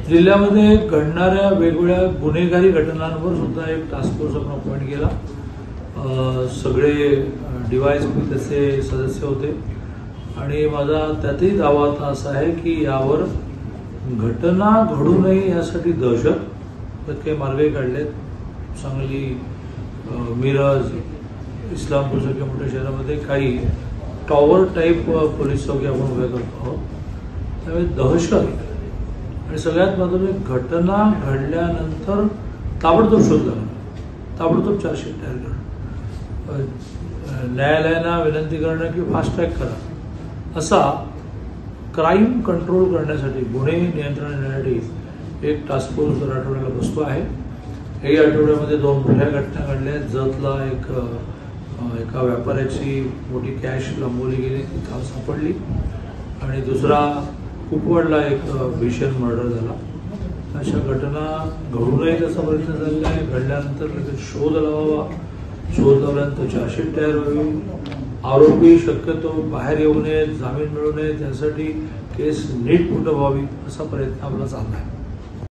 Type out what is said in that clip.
जिल्ह्यामध्ये घडणाऱ्या वेगवेगळ्या गुन्हेगारी घटनांवर सुद्धा एक टास्क फोर्स आपण अपॉइंट केला। सगळे DYSP त्याचे सदस्य होते आणि माझा त्यातही दावा असा आहे की यावर घटना घडू नये यासाठी दहशत काही मार्गही काढलेत। सांगली, मिरज, इस्लामपूरसारख्या मोठ्या शहरामध्ये काही टॉवर टाईप पोलीस चौकी आपण उभ्या करतो आहोत। त्यामुळे दहशत आणि सगळ्यात महत्त्वाचं घटना घडल्यानंतर ताबडतोब शोध लागणं, ताबडतोब चार्जशीट तयार करणं, न्यायालयाला विनंती करणं की फास्ट ट्रॅक करा, असा क्राईम कंट्रोल करण्यासाठी, गुन्हे नियंत्रण आणण्यासाठी एक टास्क फोर्स दर आठवड्याला बसतो आहे। या आठवड्यामध्ये 2 मोठ्या घटना घडल्या। जतला एका व्यापाऱ्याची मोठी कॅश लांबवली गेली, ती काल सापडली आणि दुसरा कुपवाडला एक भीषण मर्डर झाला। अशा घटना घडू नयेत असा प्रयत्न झालेला आहे। घडल्यानंतर लगेच शोध लावावा, शोध लावल्यानंतर चार्जशीट तयार व्हावी, आरोपी शक्यतो बाहेर येऊ नयेत, जामीन मिळू नये, त्यासाठी केस नीट कुठं व्हावी असा प्रयत्न आपला चालला आहे।